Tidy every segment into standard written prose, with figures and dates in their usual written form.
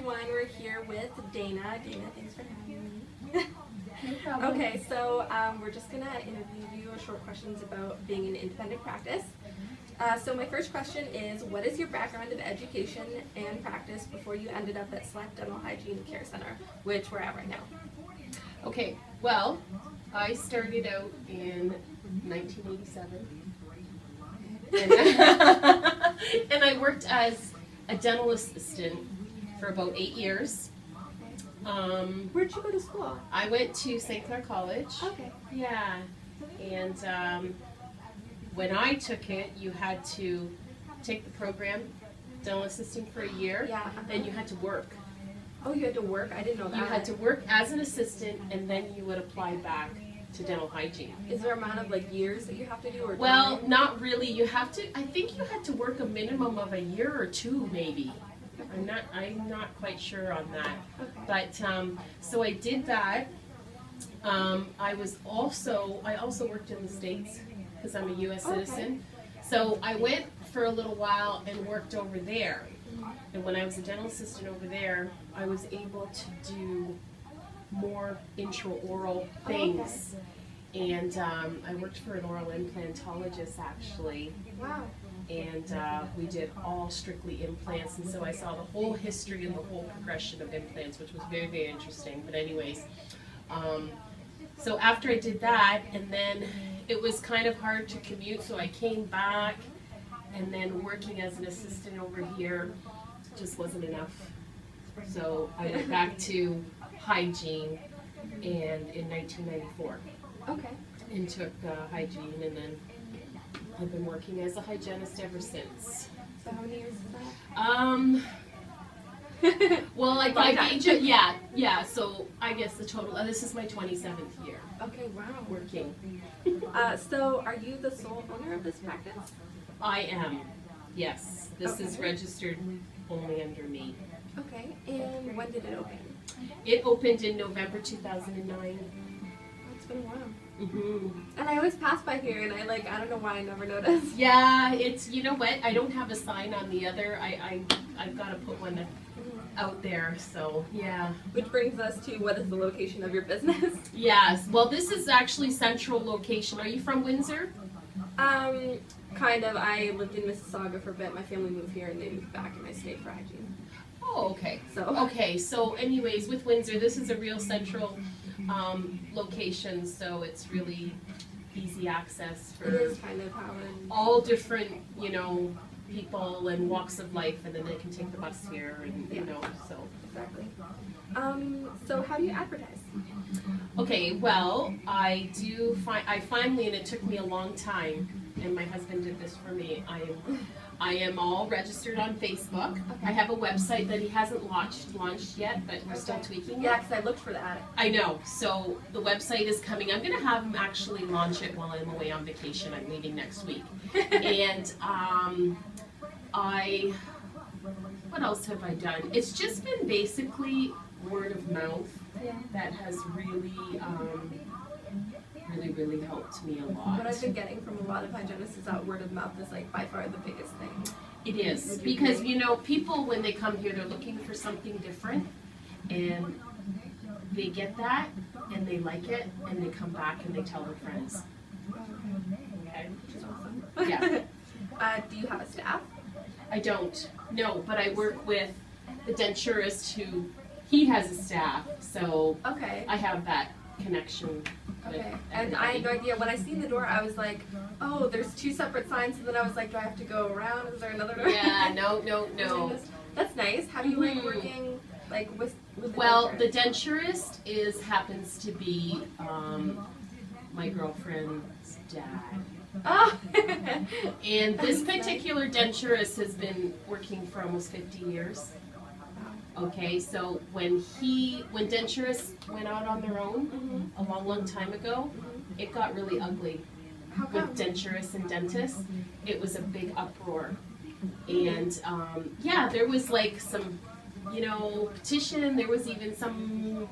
everyone. We're here with Dana. Dana, thanks for having me. No problem. Okay, so we're just going to interview you short questions about being in independent practice. So my first question is, what is your background of education and practice before you ended up at Select Dental Hygiene Care Center, which we're at right now? Okay, well, I started out in 1987. And I worked as a dental assistant for about 8 years. Where'd you go to school? I went to St. Clair College. Okay. Yeah, and when I took it, you had to take the program, dental assisting for a year, Yeah. then you had to work. Oh, you had to work? I didn't know that. You had to work as an assistant, and then you would apply back to dental hygiene. Is there a amount of like years that you have to do? Or Well, time? not really. You have to. I think you had to work a minimum of a year or two, maybe. I'm not quite sure on that. Okay. But so I did that. I also worked in the States because I'm a U.S. citizen. So I went for a little while and worked over there. And when I was a dental assistant over there, I was able to do more intraoral things. And I worked for an oral implantologist actually. Wow. And we did all strictly implants, and so I saw the whole history and the whole progression of implants, which was very, very interesting. But anyways, so after I did that, and then it was kind of hard to commute, so I came back, and then working as an assistant over here just wasn't enough. So I went back to hygiene, and in 1994, Okay. and took hygiene, and then I've been working as a hygienist ever since. So how many years is that? Well, yeah. So I guess the total. This is my 27th year Okay, wow. working. So are you the sole owner of this practice? I am. Yes, this is Okay. registered only under me. Okay, and when did it open? It opened in November 2009. It's been a while. Mm-hmm. And I always pass by here, and I don't know why I never noticed. Yeah, it's, you know what? I don't have a sign on the other. I've got to put one out there. So yeah. Which brings us to, what is the location of your business? Yes. Well, this is actually central location. Are you from Windsor? Kind of. I lived in Mississauga for a bit. My family moved here, and they moved back, and I stayed for hygiene. Oh, okay. So So anyways, with Windsor, this is a real central location, so it's really easy access it for is kind of how it. all different, people and walks of life, and then they can take the bus here, and so. Exactly. So how do you advertise? Okay, well, I finally, and it took me a long time, and my husband did this for me. I am all registered on Facebook. Okay. I have a website that he hasn't launched yet, but we're still tweaking it. Yeah, because I looked for that. I know. So the website is coming. I'm going to have him actually launch it while I'm away on vacation. I'm leaving next week. And what else have I done? It's just been basically word of mouth that has really, really helped me a lot. What I've been getting from a lot of hygienists is that word of mouth is like by far the biggest thing. It is, because people, when they come here, they're looking for something different, and they get that, and they like it, and they come back and they tell their friends. Okay. Which is awesome. Yeah. Do you have a staff? I don't. No, but I work with the denturist who, he has a staff, so Okay. I have that connection. Okay. And I had no idea. When I seen the door, I was like, oh, there's two separate signs. And then I was like, do I have to go around? Is there another door? Yeah, no. That's nice. How do you like working with Well, the denturist happens to be my girlfriend's dad. Oh. And this particular denturist has been working for almost 50 years. Okay, so when denturists went out on their own a long time ago, it got really ugly. How come? With denturists and dentists. It was a big uproar. And there was like some, petition. There was even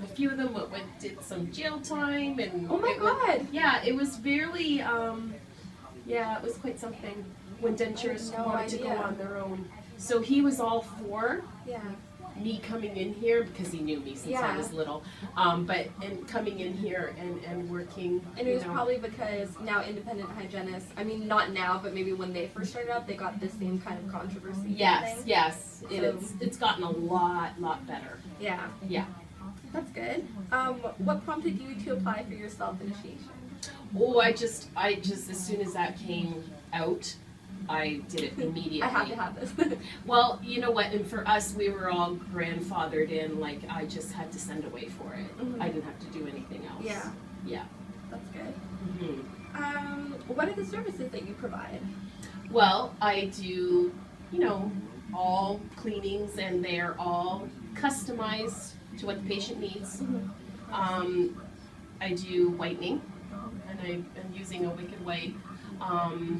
a few of them did some jail time. And oh my God. It was barely, it was quite something when denturists wanted to go on their own. So he was all for me coming in here, because he knew me since I Yeah. was little, and coming in here and working. And it was probably because now independent hygienists, I mean, not now, but maybe when they first started out, they got the same kind of controversy. Yes, thing. yes. So- It's gotten a lot better. Yeah, Yeah. that's good. What prompted you to apply for your self-initiation? Oh, I just as soon as that came out, I did it immediately. I had to have this. Well, you know what, and for us, we were all grandfathered in, like, I just had to send away for it. Mhm. I didn't have to do anything else. Yeah. Yeah. That's good. hmm What are the services that you provide? Well, I do, all cleanings, and they're all customized to what the patient needs. I do whitening, and I'm using a Wicked White.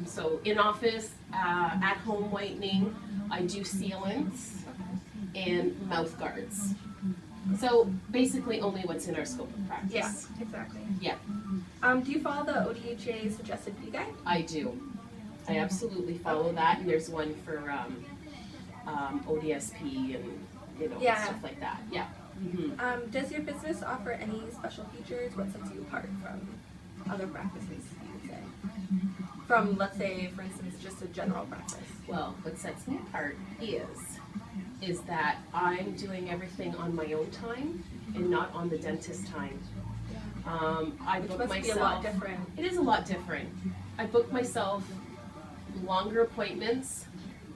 So in office, at home whitening, I do sealants and mouth guards. So basically only what's in our scope of practice. Yeah, exactly. Yeah, Do you follow the ODHA suggested fee guide? I do. I absolutely follow that, and there's one for ODSP and Yeah. stuff like that. Yeah. Does your business offer any special features? What sets you apart from other practices, you would say? From, let's say, for instance, just a general practice. Well, what sets me apart is that I'm doing everything on my own time and not on the dentist time. I Which book must myself. be a lot different. It is a lot different. I book myself longer appointments.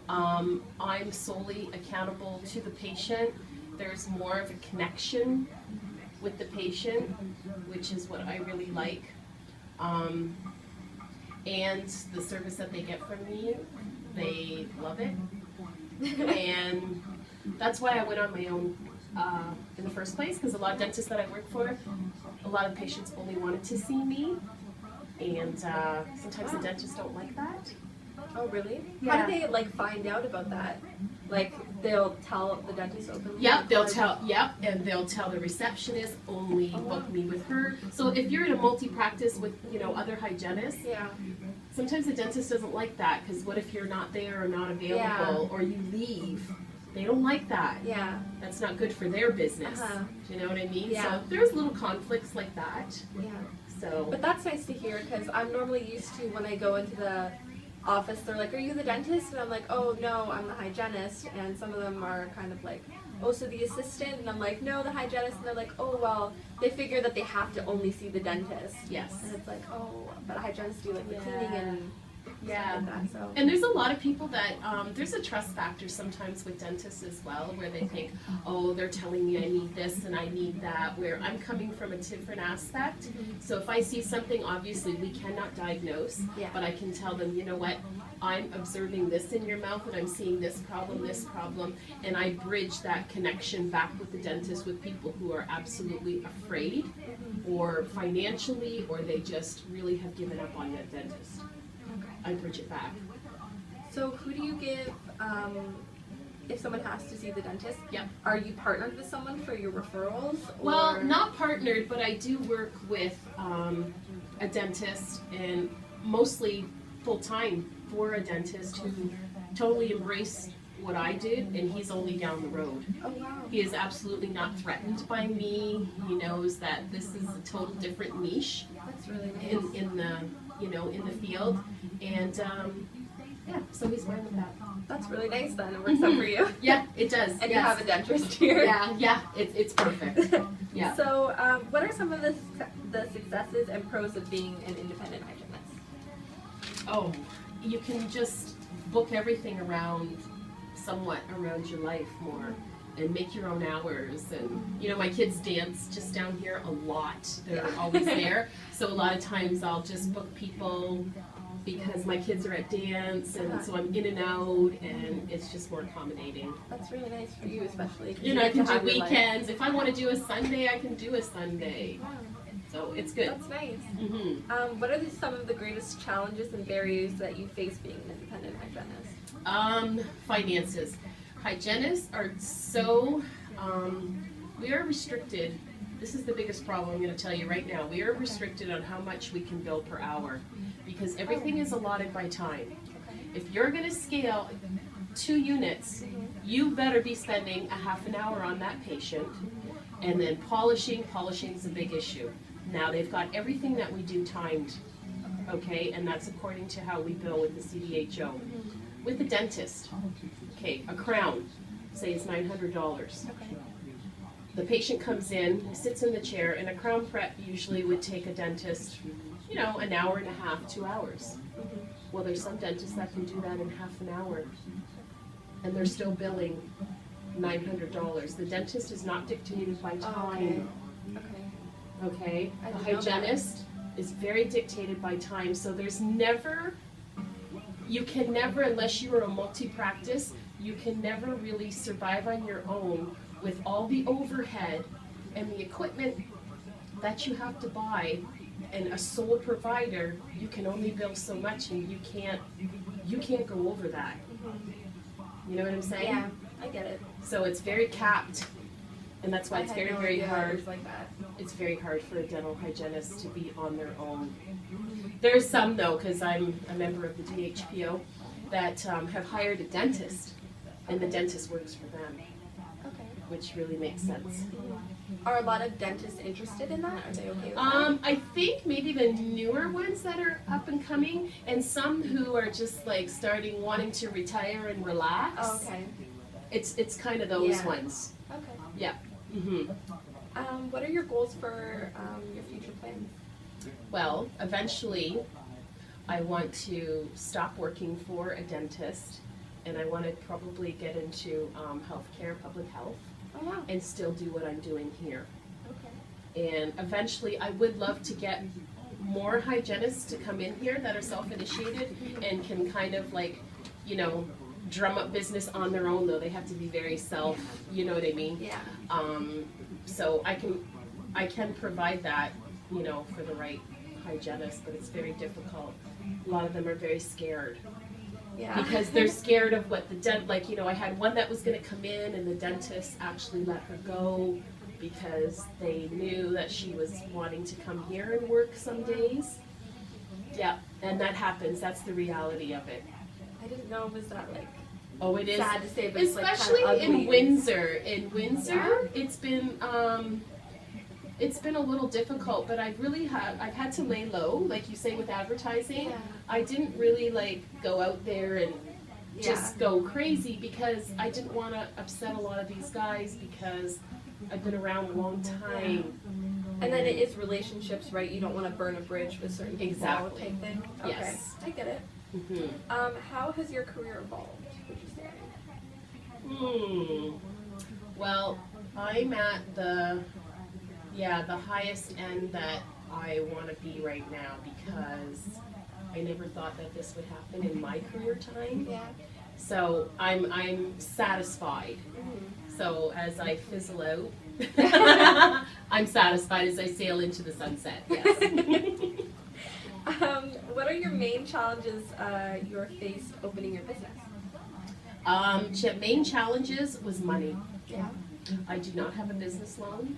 I'm solely accountable to the patient. There's more of a connection with the patient, which is what I really like. And the service that they get from me, they love it. And that's why I went on my own in the first place, because a lot of dentists that I work for, a lot of patients only wanted to see me, and sometimes the dentists don't like that. Oh, really? Yeah. How do they, find out about that? They'll tell the dentist openly? Yep, and they'll tell the receptionist, only book me with her. So if you're in a multi-practice with, other hygienists, Yeah. sometimes the dentist doesn't like that, because what if you're not there or not available, Yeah. or you leave? They don't like that. Yeah. That's not good for their business. Uh-huh. Do you know what I mean? Yeah. So there's little conflicts like that. Yeah. So But that's nice to hear, because I'm normally used to when I go into the office, they're like, "Are you the dentist?" And I'm like, "Oh no, I'm the hygienist." And some of them are kind of like, "Oh, so the assistant?" And I'm like, "No, the hygienist." And they're like, "Oh well," they figure that they have to only see the dentist. yes. And it's like, "Oh, but hygienists do like the Yeah. cleaning and Yeah. stuff like that." So And there's a lot of people that, there's a trust factor sometimes with dentists as well, where they think, oh, they're telling me I need this and I need that, where I'm coming from a different aspect. So if I see something, obviously we cannot diagnose, Yeah. but I can tell them, you know what, I'm observing this in your mouth and I'm seeing this problem, and I bridge that connection back with the dentist with people who are absolutely afraid, or financially, or they just really have given up on that dentist. I bridge it back. So who do you give, if someone has to see the dentist? Yep. Are you partnered with someone for your referrals? Well, or- not partnered, but I do work with a dentist, and mostly full-time for a dentist who totally embraced what I did, and he's only down the road. Oh, wow. He is absolutely not threatened by me. He knows that this is a total different niche That's really nice. in the in the field, and yeah, so he's fine with that. That's really nice then. It works out for you. Yeah, it does. And you yes. have a dentist here. Yeah, it's perfect. Yeah. So, what are some of the successes and pros of being an independent hygienist? Oh, you can just book everything somewhat around your life more, and make your own hours. And my kids dance just down here a lot. They're Yeah. always there. So a lot of times I'll just book people because my kids are at dance, and so I'm in and out, and it's just more accommodating. That's really nice for you, especially. 'cause I get can to have do your life. weekends. If I want to do a Sunday, I can do a Sunday. Wow, So it's good. that's nice. hmm What are some of the greatest challenges and barriers that you face being an independent hygienist? Finances. Hygienists are so, we are restricted. This is the biggest problem I'm going to tell you right now. We are restricted on how much we can bill per hour, because everything is allotted by time. If you're going to scale 2 units, you better be spending a half an hour on that patient. And then polishing is a big issue. Now they've got everything that we do timed, okay, and that's according to how we bill with the CDHO. With a dentist, okay, a crown, say it's $900. Okay. The patient comes in, sits in the chair, and a crown prep usually would take a dentist, you know, an hour and a half, 2 hours. Well, there's some dentists that can do that in half an hour, and they're still billing $900. The dentist is not dictated by time. Okay? The hygienist is very dictated by time, so there's never, you can never, unless you are a multi-practice, you can never really survive on your own with all the overhead and the equipment that you have to buy, and a sole provider, you can only bill so much, and you can't go over that. You know what I'm saying? Yeah, I get it. So it's very capped, and that's why it's very, very hard. Like that. It's very hard for a dental hygienist to be on their own. There's some though, because I'm a member of the DHPO, that have hired a dentist, and the dentist works for them, which really makes sense. Are a lot of dentists interested in that? Are they okay with that? I think maybe the newer ones that are up and coming, and some who are just like wanting to retire and relax. Oh, okay. It's kind of those ones. Okay. Yeah. What are your goals for your future plans? Well, eventually, I want to stop working for a dentist, and I want to probably get into healthcare, public health. Oh, wow. And still do what I'm doing here. Okay. And eventually I would love to get more hygienists to come in here that are self-initiated and can kind of like, you know, drum up business on their own, though they have to be very you know what I mean? Yeah. So I can provide that, you know, for the right hygienist, but it's very difficult. A lot of them are very scared. Yeah. Because they're scared of what like, you know, I had one that was going to come in and the dentist actually let her go because they knew that she was wanting to come here and work some days. Yeah, and that happens. That's the reality of it. I didn't know it was that like. Oh, it is. Sad to say, but especially it's like kind of in Windsor. In Windsor, yeah. It's been a little difficult, but I've had to lay low, like you say with advertising. Yeah. I didn't really like go out there and just go crazy because I didn't want to upset a lot of these guys because I've been around a long time. And then it is relationships, right? You don't want to burn a bridge with certain people Exactly. type thing. Okay. Yes. I get it. How has your career evolved, would you say? Well, I'm at the highest end that I want to be right now because I never thought that this would happen in my career time. Yeah. So I'm satisfied. So as I fizzle out, I'm satisfied as I sail into the sunset. Yes. What are your main challenges you faced opening your business? Main challenges was money. Yeah. I do not have a business loan.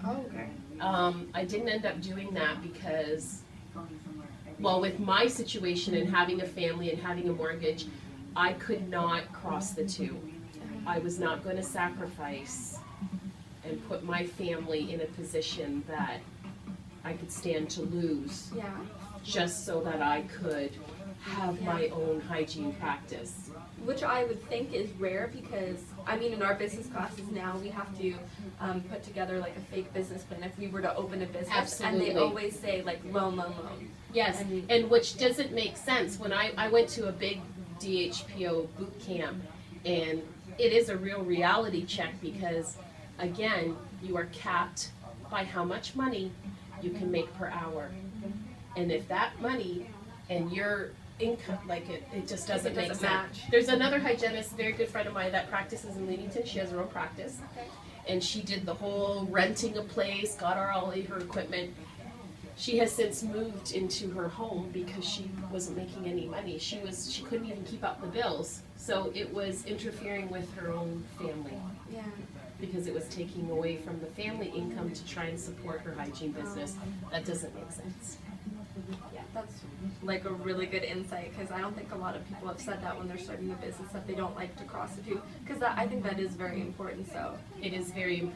Oh, okay. I didn't end up doing that because, well, with my situation and having a family and having a mortgage, I could not cross the two. I was not going to sacrifice and put my family in a position that I could stand to lose just so that I could have my own hygiene practice. Which I would think is rare because, I mean, in our business classes now, we have to put together like a fake business plan if we were to open a business. Absolutely. And they always say like loan. Yes, and which doesn't make sense. When I went to a big DHPO boot camp, and it is a real reality check because, again, you are capped by how much money you can make per hour. And if that money and your income, like it just doesn't make sense. Match. There's another hygienist, very good friend of mine that practices in Leamington. She has her own practice. Okay. And she did the whole renting a place, got all her equipment. She has since moved into her home because she wasn't making any money. She couldn't even keep up the bills. So it was interfering with her own family. Yeah. Because it was taking away from the family income to try and support her hygiene business. That doesn't make sense. Yeah. That's like a really good insight, because I don't think a lot of people have said that when they're starting a business, that they don't like to cross the two, because I think that is very important. So It is very important.